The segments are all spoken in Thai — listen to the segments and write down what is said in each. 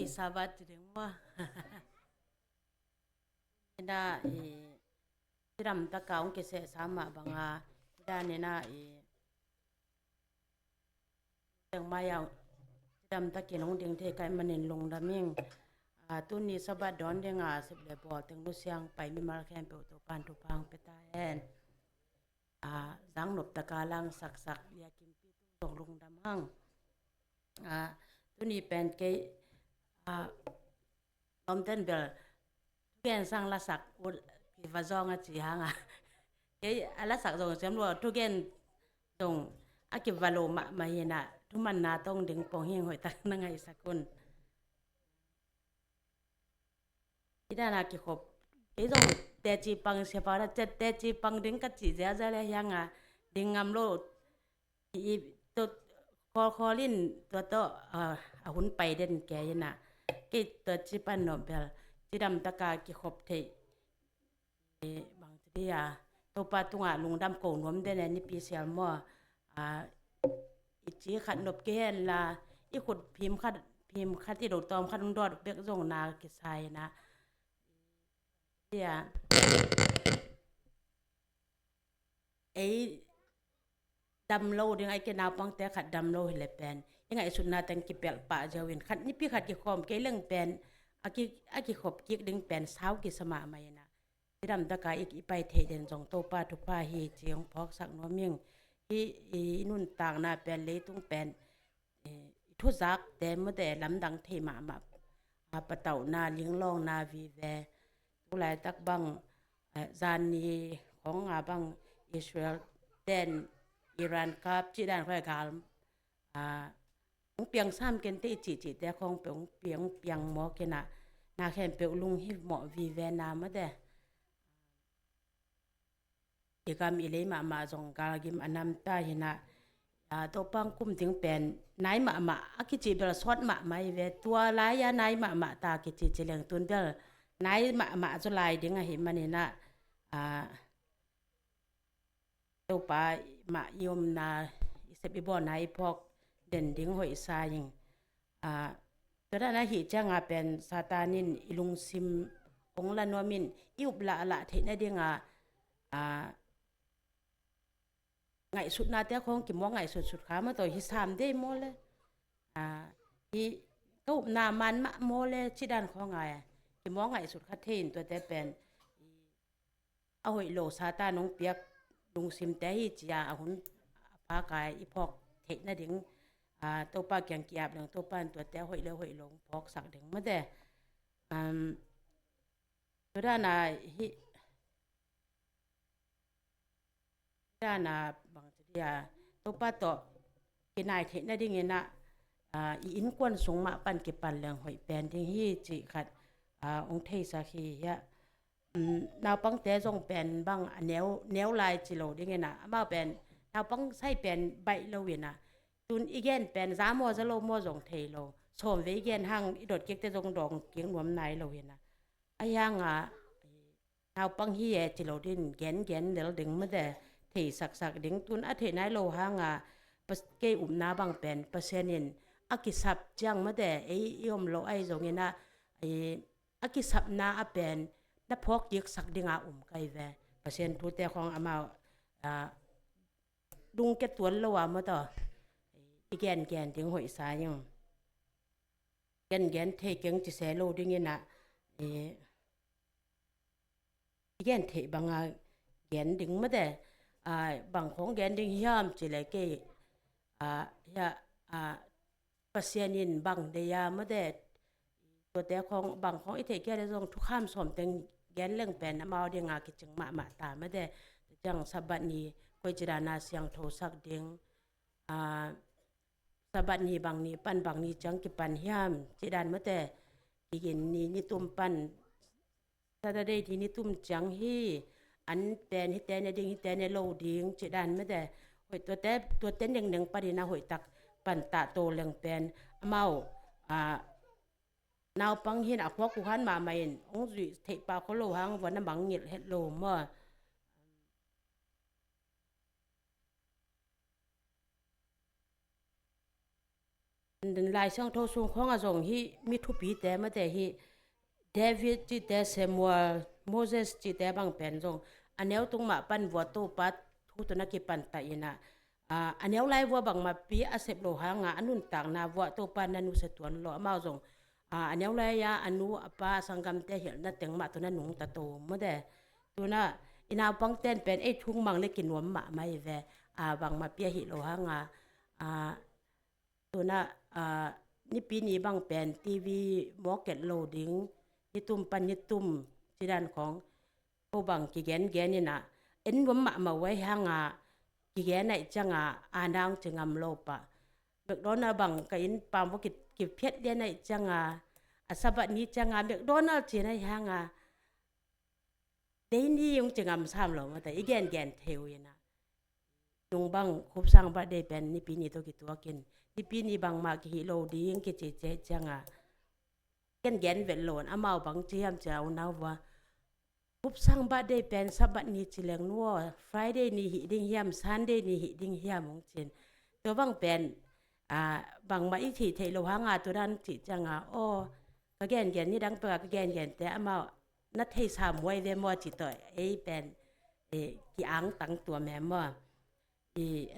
sabat ding wa ida tiram ta kaung ke se sama banga ida ne na teng mayang tiram ta ke nong ding the kai manin long da ming tu ni sabat don ding seble bol teng nu siang pai mi mal khem pe to pan tu pang pe ta en dang nop ta ka lang sak sak ya kim pi tu tong lung da mang tu ni pen ke om ten bel ken sang la sak u ki va zong a chi hanga ke ala sak zong sem lo tu gen dong a ki va lo ma hina tu man na tong ding pong hing hoi tak na ngai sakun ida na ki khop ke dong te chi pang se pa ra te chi pang ding ka chi ja ja le hanga ding ngam lo i to kholin to a hun pai den ke yana ke to chi pan no bel chi dam ta ka ki khop the bang ti ya to pa tunga lung dam ko nom de ne ni pi sial mo i chi khat nop ke hen la i khut phim khat ti do tom khat dong dot bek jong na ki sai na ya eiดำโลดึงไอ้แกนาปังแต่ขัดดำโลเฮลเป็นยังไงสุดนาตังกิเปลป่าเจวินขัดนี่พี่ขัดกิคอมเกเรื่องเป็นอากิขบกิกดึงเป็นสาวกิสมาไม่นะที่ดำตะกายอีไปเทเดนจงโตป้าทุกป้าฮีเจียงพอกสักนัวเมียงอีนุ่นต่างนาเป็นเลยตุ้งเป็นทุจักแต่เมื่อแต่ลำดังเทมาปะเต่านาเลี้ยงลองนาวีแวทุกหลายตักบังจานีของบังอิสราเอลเดนอิหร่านกับจีนค่อยกันเปียงซ้ำกันที่จีแต่คงเปียงหมอกันนาแค่เปียลุงฮิหมอวีเวนามาเด้อีกมีเลยมาส่งกากิมอันน้ำตาเห็นตัวปังคุ้มถึงเป็นนายมาอากิจีเบลสวดมาเวตัวลายนายมาตากิจีเจริญตุนเบลนายมาจุลายดึงเห็นมันเนี่ยตัวป้ามายมนาเสพบ่อนายพอกเด่นดิ้งหอยซายิงตัวนั้นหิจังเป็นซาตานินอิลุงซิมองละนวมินอิบละเทนดิ้งไงสุดนาเต้คงกิมว่าไงสุดขามาตัวฮิสามได้โมเลยฮิก็นามันโมเลยชิดันของไงกิมว่าไงสุดคัดเทนตัวแต่เป็นเอาหอยโลซาตานงเปียกลุงซิมแต่ฮิจียาหุ่นพากายอีพอกเทนดิ้งตัวป้าแกงเกียบหนึ่งตัวป้าตัวแต่หอยเลี้ยวหอยลงพอกสักดิ้งมาแต่ตัวด้านฮิด้านบางทีตัวป้าต่อกินนายเทนดิ้งเงินอินควนสูงมาปันเก็บปันเลี้ยงหอยแปนดิ้งฮิจีขัดองเทสักทีนาวปังแต่ทรงเป็นบางแนวลายจิโลดิ้งเงินมาเป็นนาวปังใส่เป็นใบโลวินะตุนอีแกนเป็นสามโมจะโลโมจงเทโลชมวิแกนห้างอีดดเก็กแต่จงดองเกียงรวมนายโลวินะไอ้ยังนาวปังฮีจิโลดิ้งแกนเดี๋ยวดึงมาแต่เทสักดิ้งตุนอาเทนายโลห้างเกยนาบางเป็นเปอร์เซ็นต์อากิสับจังมาแต่ไอ้ยมโลไอ้จงเงินอากิสับนาเป็นนับพกยิกสักดิ้งไกเวเปอร์เซ็นต์ทุแต่ของอามาดุงเก็ตตัวโลว่ามาต่ออีแกนถึงหอยสายยังแกนเทเก่งจะเสโลดิ้งเงินอีแกนเทบางแกนดึงมาแต่บางของแกนดึงย่ามจะเลยเกยเปอร์เซ็นต์บางเดียมาแต่ตัวแต่ของบางของอีเทแกได้ส่งทุกข้ามสมตึงแกนเรื่องเป็นมาเอาเดียงกิจงมาตามาแต่จังสบัดนี้ก็จะได้นาเสียงโทสักเดียงสบัดนี้บางนี้ปันบางนี้จังกิปันย่ามจะได้มาแต่อีกินนี่ตุ่มปันถ้าได้ที่นี่ตุ่มจังฮีอันแต่นี่แต่ในดิ้งแต่ในโลดิ้งจะได้มาแต่หอยตัวเต้นหนึ่งประเด็นหอยตักปันตาโตเรื่องเป็นเมานาวปังหินพวกกูหันมาไม่เห็นองค์จุเทปาเขาโลหังวันนั้นบังเงียดเฮ็ดโลมั่ ลายช่างโทสูงของส่งฮีมีทุปีแต่มาแต่ฮีเดวิดจิแต่เซมัวโมเสสจิแต่บางเป็นส่งอันเนี้ยตรงมาปันวัวโตปัดทุตนักกิปันตายนะอันเนี้ยไล่วัวบางมาปีอาเสบโลหางอันนุนต่างนาวัวโตปันนันุเสตวนโลมาส่งอันเนี้ยไล่ยาอนุปาสังกัมเตเห็นนั่นแต่งมาตัวนั้นหนุ่งตาโตเมื่อแต่ตัวน่ะอินาปังเต้นเป็นไอ้ทุ่งมังเล็กกินหัวหมาไม่แวบางมาปีหิโลหางตัวน่ะนี่ปีนี้บางเป็นทีวีมอร์เก็ตโหลดดิ้งยิตุมปันยิตุมที่ด้านของผู้บังกิแกนนี่นะเอ็นวมมาไว้หางกิแกนไหนจังนางจึงอำโลปะเบกโดนบังกินปามว่ากิเพชรเดียไหนจังสบัดนี้จังเบกโดนจีไหนหางเดนี่ยงจึงอำซ้ำหรอมาแต่อีแกนเทวนะยงบังคุบสร้างบัดได้เป็นนี่ปีนี้ตัวกี่ตัวกินที่ปีนี้บางมากิโลดียังกิเจจังแกนเวลโลนอามาบางเจียมเจ้านาว่าปุ๊บสร้างบัดได้เป็นสัปดาห์นี้จิเลงนัว Friday นี้หิดิ้งเฮียม Sunday นี้หิดิ้งเฮียมของเจนตัวบางเป็นบางมาอีทีเทโลหางตัวนั้นจิจังอ้อกะแกนนี่ดังตัวกะแกนแต่อามานัดให้3ไว้เวมอจิต่อยเป็นกี่อังตั้งตัวแม่มอ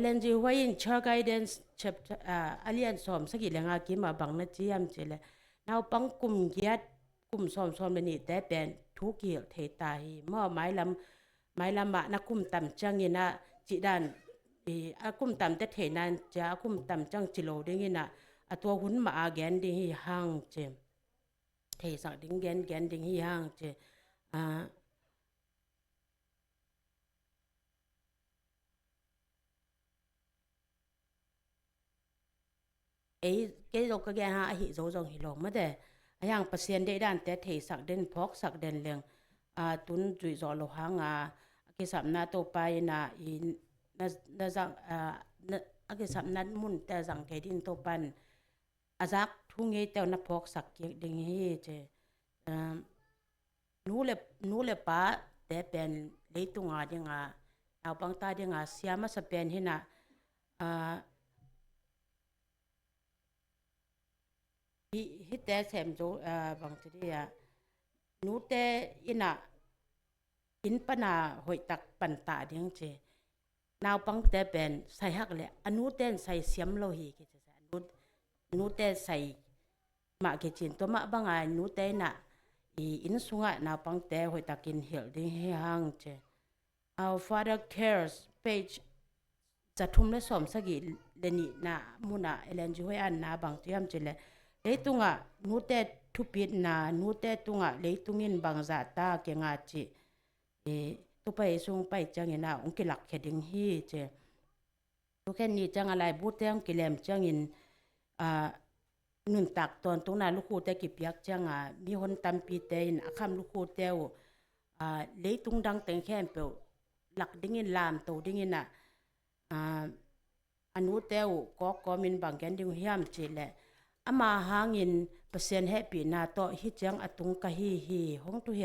LNG Hawaiian Char Guidance Chapter Alliance สอมสักอีแลงกิมาบังนะจิยามเจเลนาวปังกุมเกียดกุมสอมนี่แต่เป็นทุกเกี่ยวเทตายมอไม้ลำมะนะกุมตำจังยินะจิดานกุมตำแต่เทนันจะกุมตำจังจิโลดิงินะตัวหุ่นมาแกนดิหิหางเจเทสักดิงแกนดิหิหางเจcái đồ cái ha hi zo zong hi long ma de yang pasien de dan te thei sak den phok sak den leng tun jui zo lo hanga ki sam na to pai na na zang ki sam na mun te zang ke din to pan azak thunge te na phok sak ke ding hi che nu le pa te pen le tunga dinga au pang ta dinga siama sa pen hi na hi te sem zo bang ti ya nu te ina in pana hoi tak pan ta ding che naw pang te pen sai hak le anu ten sai siam lo hi ke che nu te sai ma ke chin to ma banga nu te na in sunga naw pang te hoi takin hel ding hi hang che our father cares pageจะทุ่มและสอมสกิเลนี่นะมุนะเอเลนจูให้อันนะบางที่ยามเจเลเลยตุงนูเตทุปิดนะนูเตตุงเลยตุงินบางจะตาเกงอาจิตุไปส่งไปจังยินะองค์กิลักเขดิงฮีเจตุแค่นี้จังอะไรบูเตงกิเลมจังยินนุนตักตอนตรงนั้นลูกคูเตกิบยักจังมีคนตำปีเตนอาคำลูกคูเตวเลยตุงดังเต็งแค่เปล่าหลักดิ้งยินลามโตดิ้งยินะอนุเตวก็มินบางแกนดิงเฮียมเจเลอามาหางินเปอร์เซ็นต์ให้ปีนาโตฮิจังอตุงกะฮีห้องตุเฮ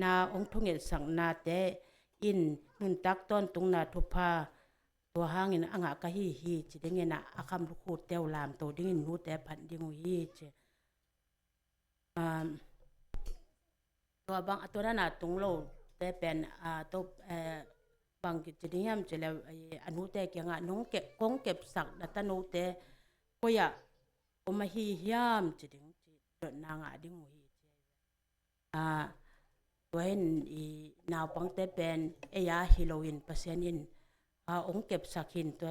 นาองทุงเงสังนาเตอินนุนตักต้นตุงนาทุพาตัวหางินอ่างกะฮีจิดิงนะอาคำลูกคูเตวลามโตดิ้งนูเตพันดิงฮีเจตัวบางตัวนั้นตุงโลเตเป็นตัวบางกิจนิยมจะแล้วอนุเตเกี่ยงน้องเก็บกงเก็บสักดัตโนเตก็อยากอมาฮียามจะดึงจิดนางดิงหีตัวเห็นนาวปังเตเป็นยาฮิโรอีนเปอร์เซ็นต์อินองเก็บสักหินตัว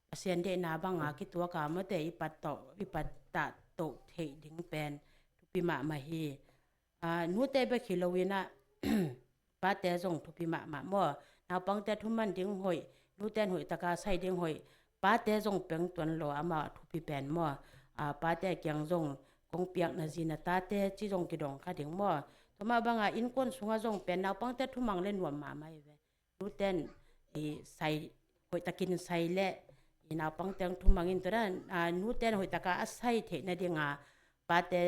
เปอร์เซ็นต์เดนาบางกิตัวกาเมื่อแต่ปัตตะโตเทดิงเป็นทุพิมาฮีนูเตไปฮิโรอีนป้าเตส่งทุพิมามั่วนาปังแต่ทุมันดิงหอยนูเต้นหอยตะกาใส่ดิงหอยป้าแต่จงเปียงตวนหลอมาทุปีแปนมั่วป้าแต่เกียงจงกงเปียกนาจีนาตาแต่จิจงกิดองคาดิงมั่วทมาบางอินก้นสุงจงเป็นนาปังแต่ทุมังเล่นหัวหมาไม่เวนูเต้นใส่หอยตะกินใส่และนาปังแต่ทุมังอินตัวนั้นนูเต้นหอยตะกาใส่เทนาดิงป้าแต่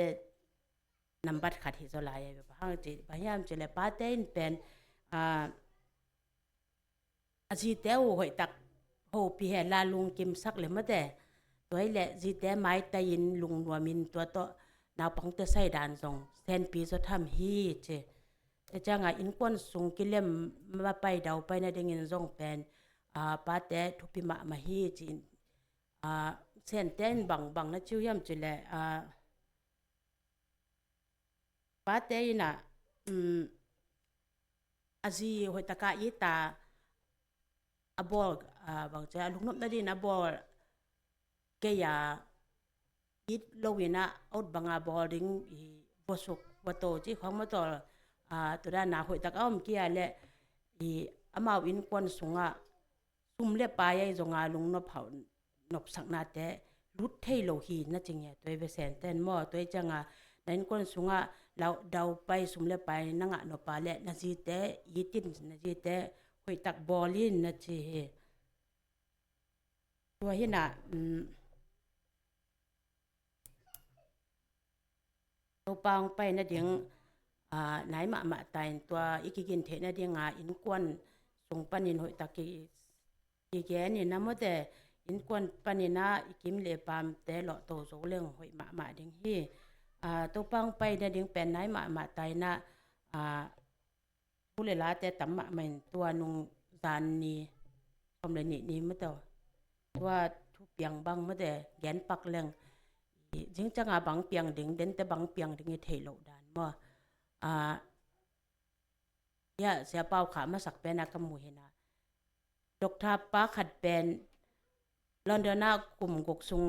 นำบัตรขัดหิจลายแบบห้างจีพยายามจะเลยป้าแต่อินเป็นอาชีเตวหอยตักโหปีแห่ลาลุงกิมซักเลยมาแต่ต toy le ji te mai ta in lung nwa min to to naw pang te sai dan song sen pi so tham hi che te changa in kon sung kilem ma pai dau pai na ding in zong pen pa te thupi ma hi chin sen ten bang na chu yam chu le pa te ina azi hoi taka ita abol bang cha lung nop na din abol ke ya it lowina out banga boarding I bosuk wato chi khong ma to to da na hoi tak am kia le I amao in kon sunga sum le pa ye zonga lung nop hau nop sak na te lut thei lo hi na chingye toy ve sen ten mo toy changa nain kon sunga lau dau pai sum le pai na nga no pa le na ji te yitin na ji te hoi tak bolin na chi to hi na to pang pai na ding nai ma tai to ikikin the na ding in kon sung panin hoi tak ki ge ni na mo de in kon panina ikim le pam te lo to zo leng hoi ma ding hi to pang pai na ding pen nai ma tai na pu le la te tam ma men tua nung zan ni kom le ni ma to tua thu piang bang ma de gen pak leng jing changa bang piang ding den te bang piang ding I thei lo dan mo ya sia pau kha ma sak pe na ka mu hina dokta pa khat pen Londona kum gok sung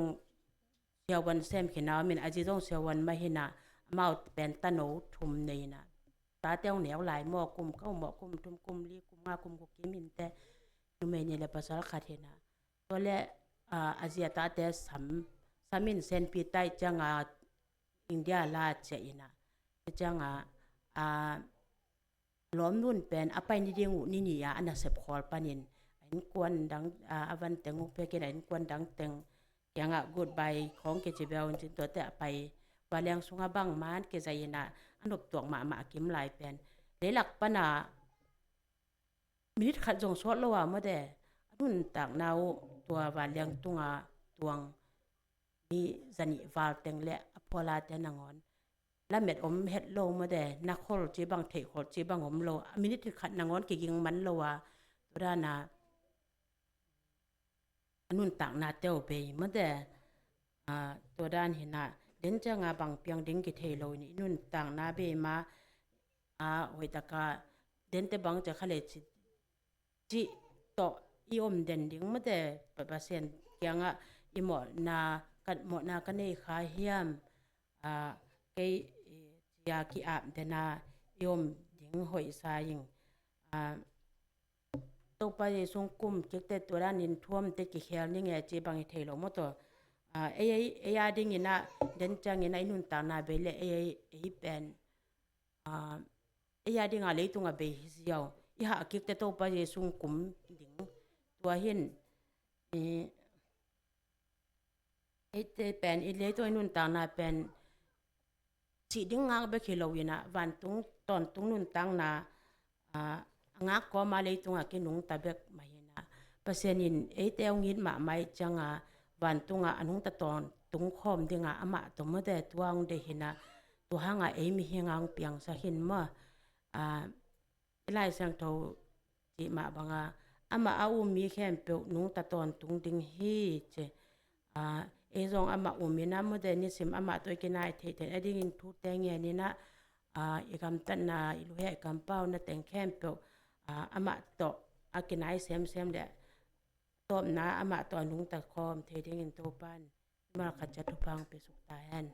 siawan sem khina min aji jong siawan ma hina mau pen tano thum nei na ta teong neu lai mo kum ka mo kum tum kum li kum ma kum gok ki min te nu me ni le pasal khat hina to le azia ta te samin sen pi tai changa India la che ina changa lom nun pen apai ni ding ni ya ana sep khol panin in kwan dang avan tengu pe ke in kwan dang teng yanga goodbye khong ke che beon chin to te pai walyang sunga bang man ke zaina anop tok ma kim lai pen lelak pana minute khat jong so lo wa mo de adun tak nau to walyang tunga tuang ni zani wal teng le apola te nangon la met om het lo mo de na khol chi bang thei khol chi bang om lo minute khat nangon ki ging man lo wa to na nun tak na teo pe ma de to dan hina den changa bang piang ding ki thei lo ni nun tak na be ma hoi taka den te bang cha khale chi to I om den ding ma de pa sen kyanga I mo na kan mo na kan nei kha hiam ke ya ki ap de na yom ding hoi sa yin to pa ye sung kum ke te to ran in thuam te ki khel ni nge che bang thei lo mo to ya ding ina den chang ina inun ta na be le pen ya ding a le tunga be hiao I ha ki te to pa ye sung kum ding to hin te pen I le to inun ta na pen chi ding nga be khelo ina van tung ton tung nun tang na nga ko ma le tunga ki nung ta bek mai na pasenin teong in ma mai changa van tunga anung ta ton tung khom dinga ama to mo de tuang de hina tu hanga mi hingang piang sa hin ma lai sang tho ji ma banga ama au mi khem pe nung ta ton tung ding hi che zong ama umina mo de ni sim ama to ki nai the ading in thu teng ye ni na ikam tan na ilu he kam pau na teng khem pe ama to akinai sem de tom na ama to nung ta khom the ding in to pan ma kha cha thu pang pe suk ta hen